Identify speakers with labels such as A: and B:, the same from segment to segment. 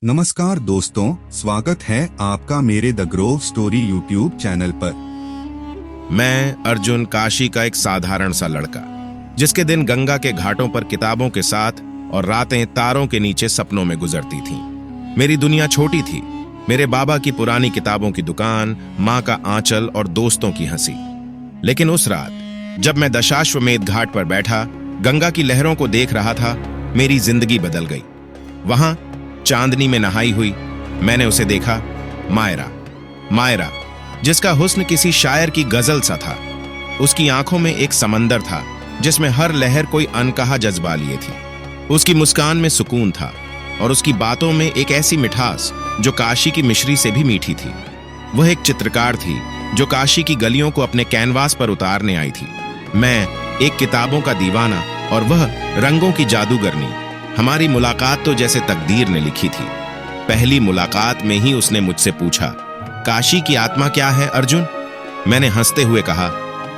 A: नमस्कार दोस्तों, स्वागत है आपका मेरे the Grove story YouTube channel पर।
B: मैं अर्जुन, काशी का एक साधारण सा लड़का, जिसके दिन गंगा के घाटों पर किताबों के साथ और रातें तारों के नीचे सपनों में गुजरती थीं। मेरी दुनिया छोटी थी। मेरे बाबा की पुरानी किताबों की दुकान, माँ का आंचल और दोस्तों की हंसी। लेकिन उस रात जब मैं दशाश्वमेध घाट पर बैठा गंगा की लहरों को देख रहा था, मेरी जिंदगी बदल गई। वहां चांदनी में नहाई हुई मैंने उसे देखा, मायरा, जिसका हुस्न किसी शायर की गजल सा था। उसकी आंखों में एक समंदर था जिसमें हर लहर कोई अनकहा जज्बा लिए थी। उसकी मुस्कान में सुकून था और उसकी बातों में एक ऐसी मिठास जो काशी की मिश्री से भी मीठी थी। वह एक चित्रकार थी जो काशी की गलियों को अपने कैनवास पर उतारने आई थी। मैं एक किताबों का दीवाना और वह रंगों की जादूगरनी। हमारी मुलाकात तो जैसे तकदीर ने लिखी थी। पहली मुलाकात में ही उसने मुझसे पूछा, काशी की आत्मा क्या है अर्जुन? मैंने हंसते हुए कहा,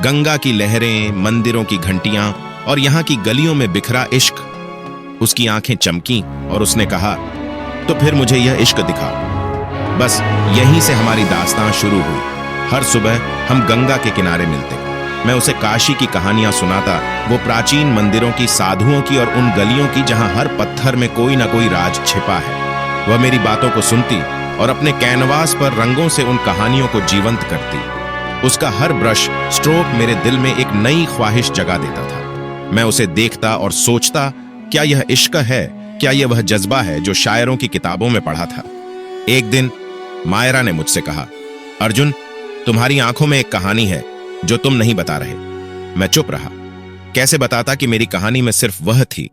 B: गंगा की लहरें, मंदिरों की घंटियां और यहाँ की गलियों में बिखरा इश्क। उसकी आंखें चमकीं और उसने कहा, तो फिर मुझे यह इश्क दिखाओ। बस यहीं से हमारी दास्तां शुरू हुई। हर सुबह हम गंगा के किनारे मिलते। मैं उसे काशी की कहानियां सुनाता, वो प्राचीन मंदिरों की, साधुओं की और उन गलियों की जहां हर पत्थर में कोई ना कोई राज छिपा है। वह मेरी बातों को सुनती और अपने कैनवास पर रंगों से उन कहानियों को जीवंत करती। उसका हर ब्रश स्ट्रोक मेरे दिल में एक नई ख्वाहिश जगा देता था। मैं उसे देखता और सोचता, क्या यह इश्क है? क्या यह वह जज्बा है जो शायरों की किताबों में पढ़ा था? एक दिन मायरा ने मुझसे कहा, अर्जुन, तुम्हारी आंखों में एक कहानी है जो तुम नहीं बता रहे। मैं चुप रहा। कैसे बताता कि मेरी कहानी में सिर्फ वह थी,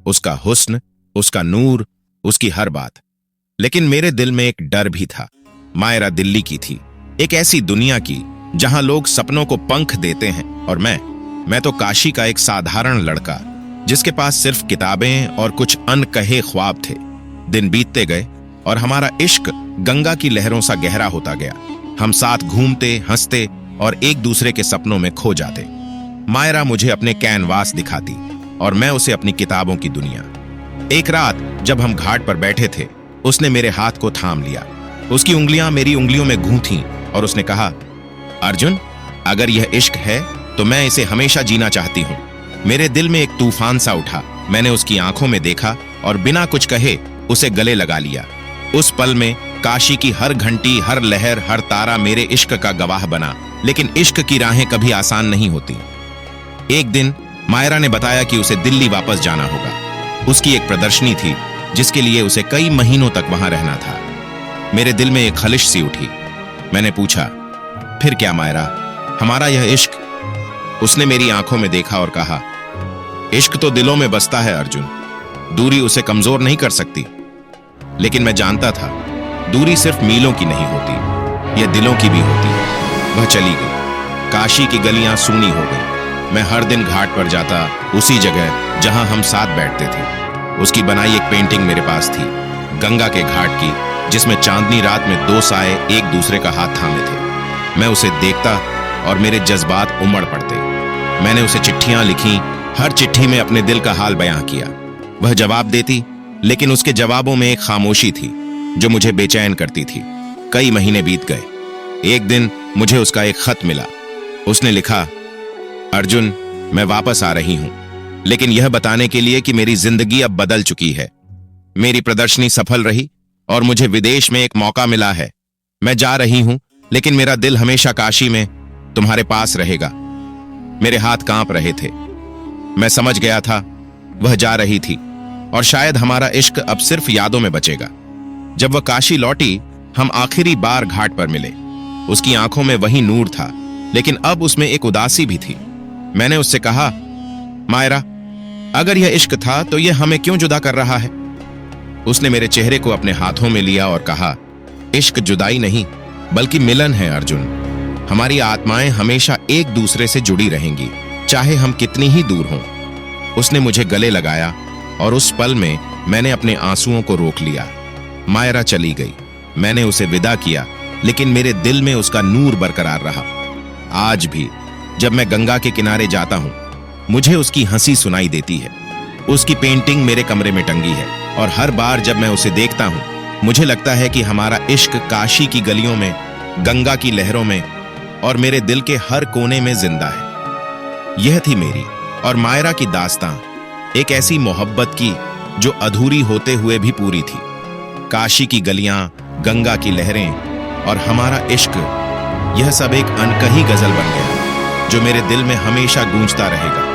B: उसका हुस्न, उसका नूर, उसकी हर बात। लेकिन मेरे दिल में एक डर भी था। मायरा दिल्ली की थी, एक ऐसी दुनिया की जहां लोग सपनों को पंख देते हैं, और मैं तो काशी का एक साधारण लड़का जिसके पास सिर्फ किताबें और कुछ अनकहे ख्वाब थे। दिन बीतते गए और हमारा इश्क गंगा की लहरों सा गहरा होता गया। हम साथ घूमते, हंसते और एक दूसरे के सपनों में खो जाते। मायरा मुझे अपने कैनवास दिखाती और मैं उसे अपनी किताबों की दुनिया। एक रात जब हम घाट पर बैठे थे, उसने मेरे हाथ को थाम लिया। उसकी उंगलियां मेरी उंगलियों में गूंथीं और उसने कहा, अर्जुन, अगर यह इश्क है तो मैं इसे हमेशा जीना चाहती हूं। मेरे दिल में एक तूफान सा उठा। मैंने उसकी आंखों में देखा और बिना कुछ कहे उसे गले लगा लिया। उस पल में काशी की हर घंटी, हर लहर, हर तारा मेरे इश्क का गवाह बना। लेकिन इश्क की राहें कभी आसान नहीं होती। एक दिन मायरा ने बताया कि उसे दिल्ली वापस जाना होगा। उसकी एक प्रदर्शनी थी जिसके लिए उसे कई महीनों तक वहां रहना था। मेरे दिल में एक खलिश सी उठी। मैंने पूछा, फिर क्या मायरा, हमारा यह इश्क? उसने मेरी आंखों में देखा और कहा, इश्क तो दिलों में बसता है अर्जुन, दूरी उसे कमजोर नहीं कर सकती। लेकिन मैं जानता था, दूरी सिर्फ मीलों की नहीं होती, यह दिलों की भी होती है। वह चली गई। काशी की गलियां सूनी हो गई। मैं हर दिन घाट पर जाता, उसी जगह जहां हम साथ बैठते थे। उसकी बनाई एक पेंटिंग मेरे पास थी, गंगा के घाट की, जिसमें चांदनी रात में दो साए एक दूसरे का हाथ थामे थे। मैं उसे देखता और मेरे जज्बात उमड़ पड़ते। मैंने उसे चिट्ठियां लिखी, हर चिट्ठी में अपने दिल का हाल बयां किया। वह जवाब देती, लेकिन उसके जवाबों में एक खामोशी थी जो मुझे बेचैन करती थी। कई महीने बीत गए। एक दिन मुझे उसका एक खत मिला। उसने लिखा, अर्जुन, मैं वापस आ रही हूं, लेकिन यह बताने के लिए कि मेरी जिंदगी अब बदल चुकी है। मेरी प्रदर्शनी सफल रही और मुझे विदेश में एक मौका मिला है। मैं जा रही हूं, लेकिन मेरा दिल हमेशा काशी में तुम्हारे पास रहेगा। मेरे हाथ कांप रहे थे। मैं समझ गया था वह जा रही थी और शायद हमारा इश्क अब सिर्फ यादों में बचेगा। जब वह काशी लौटी, हम आखिरी बार घाट पर मिले। उसकी आंखों में वही नूर था, लेकिन अब उसमें एक उदासी भी थी। मैंने उससे कहा, मायरा, अगर यह इश्क था तो यह हमें क्यों जुदा कर रहा है? उसने मेरे चेहरे को अपने हाथों में लिया और कहा, इश्क जुदाई नहीं बल्कि मिलन है अर्जुन। हमारी आत्माएं हमेशा एक दूसरे से जुड़ी रहेंगी, चाहे हम कितनी ही दूर हों। उसने मुझे गले लगाया और उस पल में मैंने अपने आंसुओं को रोक लिया। मायरा चली गई। मैंने उसे विदा किया, लेकिन मेरे दिल में उसका नूर बरकरार रहा। आज भी जब मैं गंगा के किनारे जाता हूं, मुझे उसकी हंसी सुनाई देती है। उसकी पेंटिंग मेरे कमरे में टंगी है और हर बार जब मैं उसे देखता हूं मुझे लगता है कि हमारा इश्क काशी की गलियों में, गंगा की लहरों में और मेरे दिल के हर कोने में जिंदा है। यह थी मेरी और मायरा की दास्तां, एक ऐसी मोहब्बत की जो अधूरी होते हुए भी पूरी थी। काशी की गलियां, गंगा की लहरें और हमारा इश्क, यह सब एक अनकही गजल बन गया जो मेरे दिल में हमेशा गूंजता रहेगा।